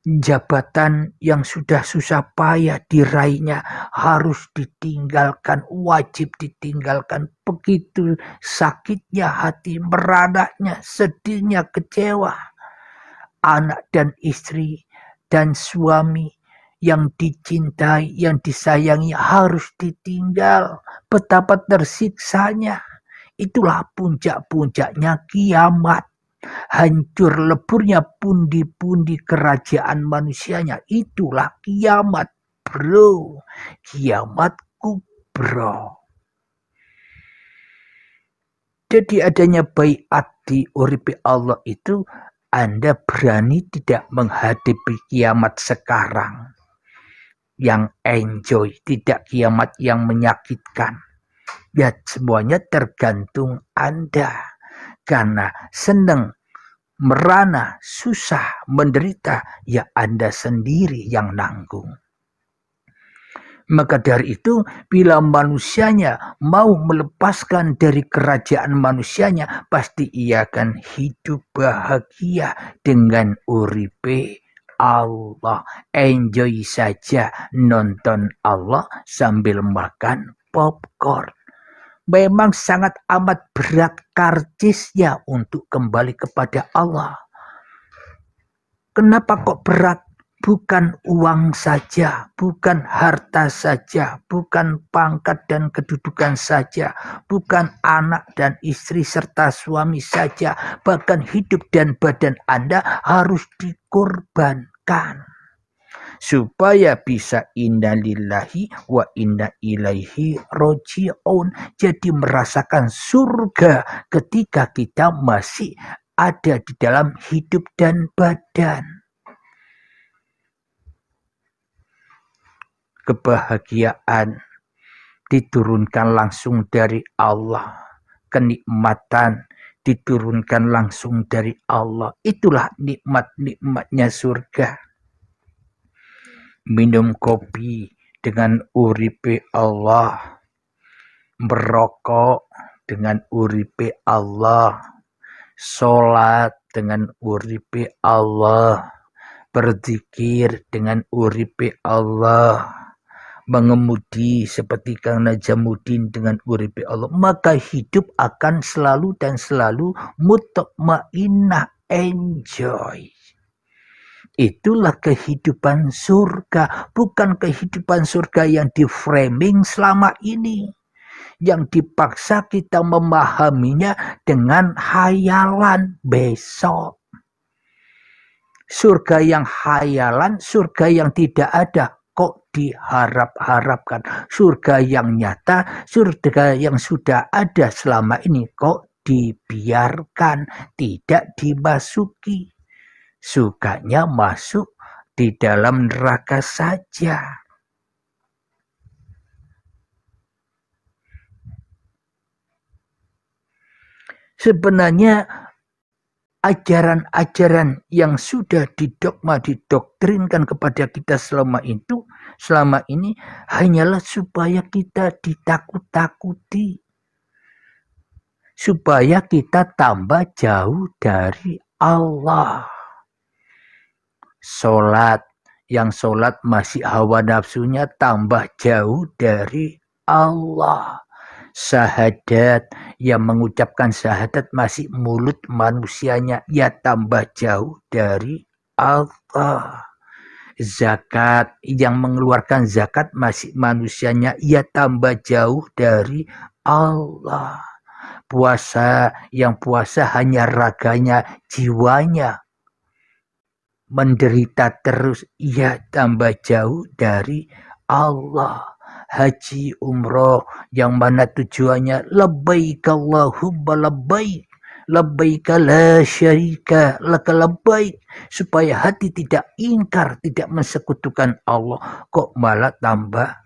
Jabatan yang sudah susah payah diraihnya harus ditinggalkan, wajib ditinggalkan. Begitu sakitnya hati, meranaknya, sedihnya, kecewa. Anak dan istri dan suami yang dicintai, yang disayangi harus ditinggal. Betapa tersiksanya. Itulah puncak-puncaknya kiamat. Hancur leburnya pundi-pundi kerajaan manusianya. Itulah kiamat, bro. Kiamat kubro. Jadi adanya baiat di uripi Allah itu, Anda berani tidak menghadapi kiamat sekarang yang enjoy, tidak kiamat yang menyakitkan. Ya semuanya tergantung Anda. Karena senang, merana, susah, menderita, ya Anda sendiri yang nanggung. Maka dari itu, bila manusianya mau melepaskan dari kerajaan manusianya, pasti ia akan hidup bahagia dengan uripe Allah. Enjoy saja nonton Allah sambil makan popcorn. Memang sangat amat berat karcisnya untuk kembali kepada Allah. Kenapa kok berat? Bukan uang saja, bukan harta saja, bukan pangkat dan kedudukan saja, bukan anak dan istri serta suami saja, bahkan hidup dan badan Anda harus dikorbankan supaya bisa inna lillahi wa inna ilaihi roji'un, jadi merasakan surga ketika kita masih ada di dalam hidup dan badan. Kebahagiaan diturunkan langsung dari Allah, kenikmatan diturunkan langsung dari Allah. Itulah nikmat-nikmatnya surga. Minum kopi dengan uripe Allah, merokok dengan uripe Allah, sholat dengan uripe Allah, berzikir dengan uripe Allah, mengemudi seperti Kang Najamuddin dengan uripe Allah, maka hidup akan selalu dan selalu mutmainah, enjoy. Itulah kehidupan surga, bukan kehidupan surga yang di-framing selama ini, yang dipaksa kita memahaminya dengan hayalan besok. Surga yang hayalan, surga yang tidak ada, kok diharap-harapkan. Surga yang nyata, surga yang sudah ada selama ini, kok dibiarkan, tidak dimasuki. Sukanya masuk di dalam neraka saja. Sebenarnya ajaran-ajaran yang sudah didoktrinkan kepada kita selama ini hanyalah supaya kita ditakut-takuti, supaya kita tambah jauh dari Allah. Yang sholat masih hawa nafsunya, tambah jauh dari Allah. Syahadat, yang mengucapkan syahadat masih mulut manusianya, ya tambah jauh dari Allah. Zakat, yang mengeluarkan zakat masih manusianya, ya tambah jauh dari Allah. Puasa, yang puasa hanya raganya, jiwanya menderita terus, ia tambah jauh dari Allah. Haji umroh, yang mana tujuannya labbaik Allahumma labbaik, labbaik la syarika laka labbaik, supaya hati tidak ingkar, tidak mensekutukan Allah, kok malah tambah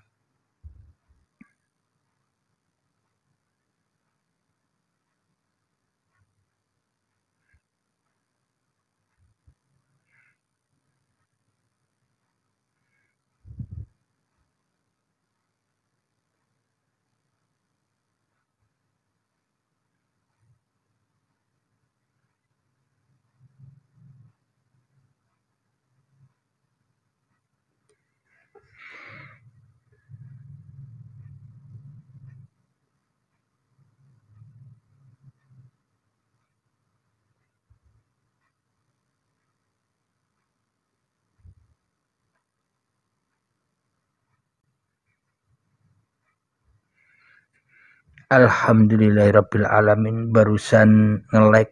Alhamdulillahirrabbilalamin. Barusan nge-lag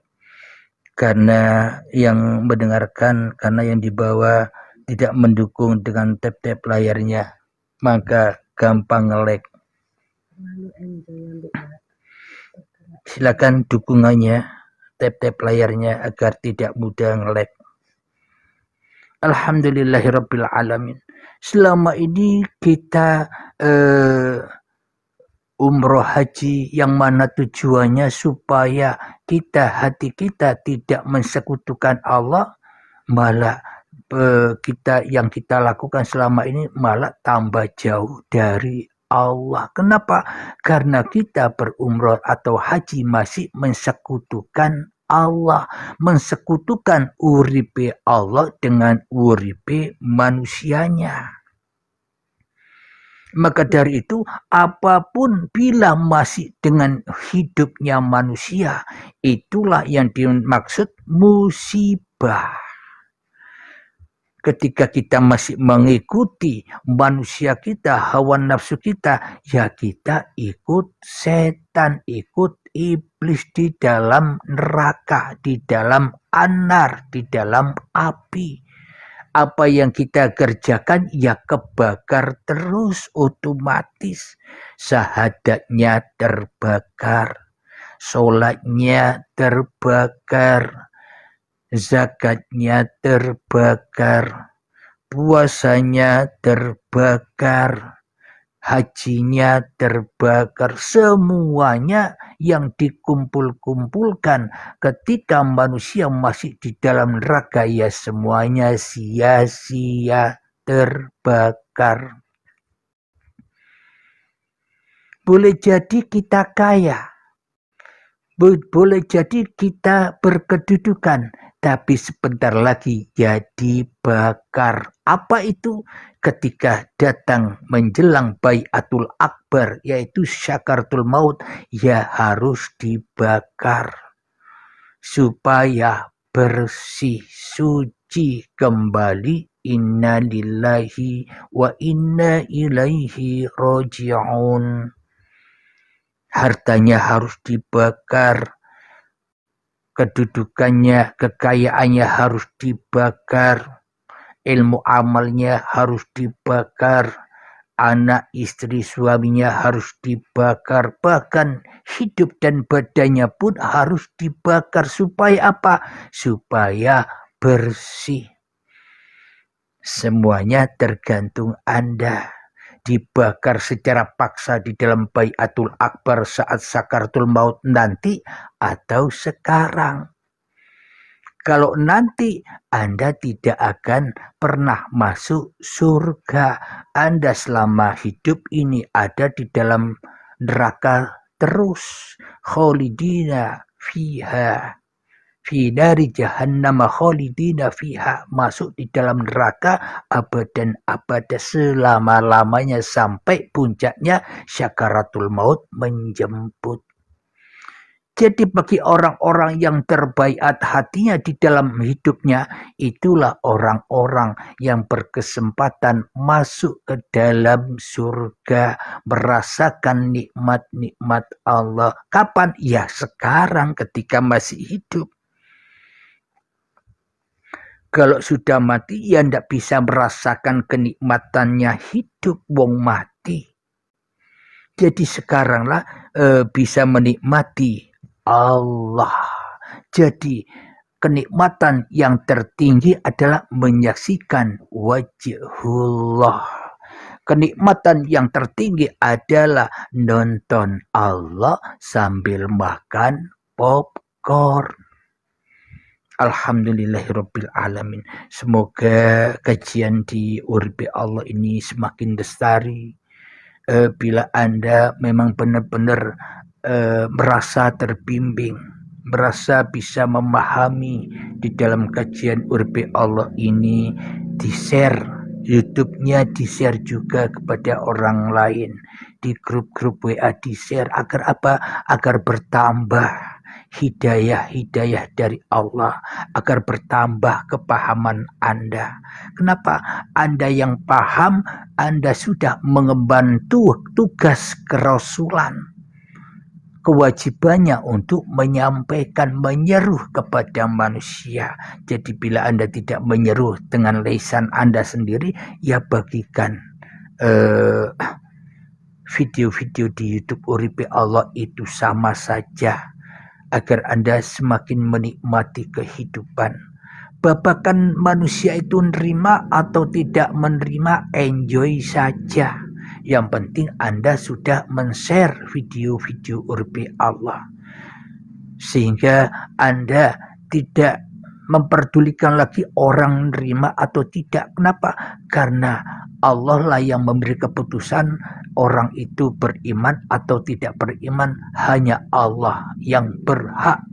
karena yang mendengarkan, karena yang di bawah tidak mendukung dengan tap-tap layarnya, maka gampang nge-lag. Silakan dukungannya, tap-tap layarnya agar tidak mudah nge-lag. Alhamdulillahirrabbilalamin. Selama ini kita umroh haji yang mana tujuannya supaya hati kita tidak mensekutukan Allah, malah yang kita lakukan selama ini malah tambah jauh dari Allah. Kenapa? Karena kita berumroh atau haji masih mensekutukan Allah, mensekutukan uripe Allah dengan uripe manusianya. Maka dari itu, apapun bila masih dengan hidupnya manusia, itulah yang dimaksud musibah. Ketika kita masih mengikuti manusia kita, hawa nafsu kita, ya kita ikut setan, ikut iblis di dalam neraka, di dalam anar, di dalam api. Apa yang kita kerjakan ya kebakar terus otomatis. Syahadatnya terbakar, sholatnya terbakar, zakatnya terbakar, puasanya terbakar, hajinya terbakar. Semuanya yang dikumpul-kumpulkan ketika manusia masih di dalam neraka, ya semuanya sia-sia, terbakar. Boleh jadi kita kaya, boleh jadi kita berkedudukan, tapi sebentar lagi ya dibakar. Apa itu? Ketika datang menjelang Bai'atul Akbar, yaitu Syakaratul Maut, ya harus dibakar supaya bersih, suci kembali. Inna lillahi wa inna ilaihi raji'un. Hartanya harus dibakar, kedudukannya, kekayaannya harus dibakar, ilmu amalnya harus dibakar, anak, istri, suaminya harus dibakar, bahkan hidup dan badannya pun harus dibakar. Supaya apa? Supaya bersih. Semuanya tergantung Anda. Dibakar secara paksa di dalam Bai'atul Akbar saat Sakaratul Maut nanti atau sekarang. Kalau nanti, Anda tidak akan pernah masuk surga. Anda selama hidup ini ada di dalam neraka terus. Khalidina fiha. Fi dari jahannam khalidina fiha, masuk di dalam neraka abadan abada, selama-lamanya sampai puncaknya Syakaratul Maut menjemput. Jadi bagi orang-orang yang terbaiat hatinya di dalam hidupnya, itulah orang-orang yang berkesempatan masuk ke dalam surga, merasakan nikmat-nikmat Allah. Kapan? Ya sekarang ketika masih hidup. Kalau sudah mati, ya tidak bisa merasakan kenikmatannya hidup, wong mati. Jadi sekaranglah bisa menikmati Allah. Jadi kenikmatan yang tertinggi adalah menyaksikan wajhullah. Kenikmatan yang tertinggi adalah nonton Allah sambil makan popcorn. Alhamdulillahirabbil alamin. Semoga kajian di Uripe Allah ini semakin lestari. Bila Anda memang benar-benar merasa terbimbing, merasa bisa memahami di dalam kajian Uripe Allah ini, di-share YouTube-nya, di-share juga kepada orang lain, di grup-grup WA di-share. Agar apa? Agar bertambah hidayah-hidayah dari Allah, agar bertambah kepahaman Anda. Kenapa? Anda yang paham, Anda sudah mengemban tugas kerasulan. Kewajibannya untuk menyampaikan, menyeru kepada manusia. Jadi bila Anda tidak menyeru dengan lisan Anda sendiri, ya bagikan video-video di YouTube Uripe Allah itu sama saja, agar Anda semakin menikmati kehidupan. Babakan manusia itu menerima atau tidak menerima, enjoy saja. Yang penting Anda sudah men-share video-video urbi Allah, sehingga Anda tidak memperdulikan lagi orang menerima atau tidak. Kenapa? Karena Allah lah yang memberi keputusan orang itu beriman atau tidak beriman. Hanya Allah yang berhak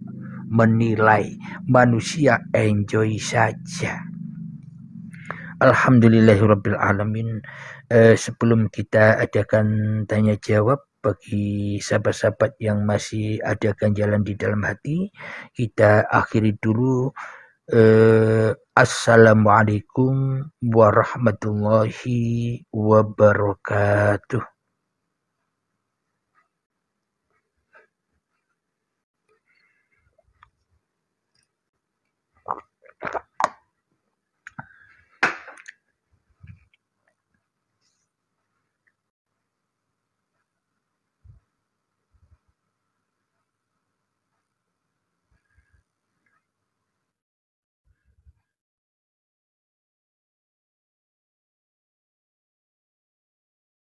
menilai. Manusia enjoy saja. Alhamdulillahirrabbilalamin. Sebelum kita adakan tanya jawab bagi sahabat-sahabat yang masih ada ganjalan di dalam hati, kita akhiri dulu. Assalamualaikum warahmatullahi wabarakatuh.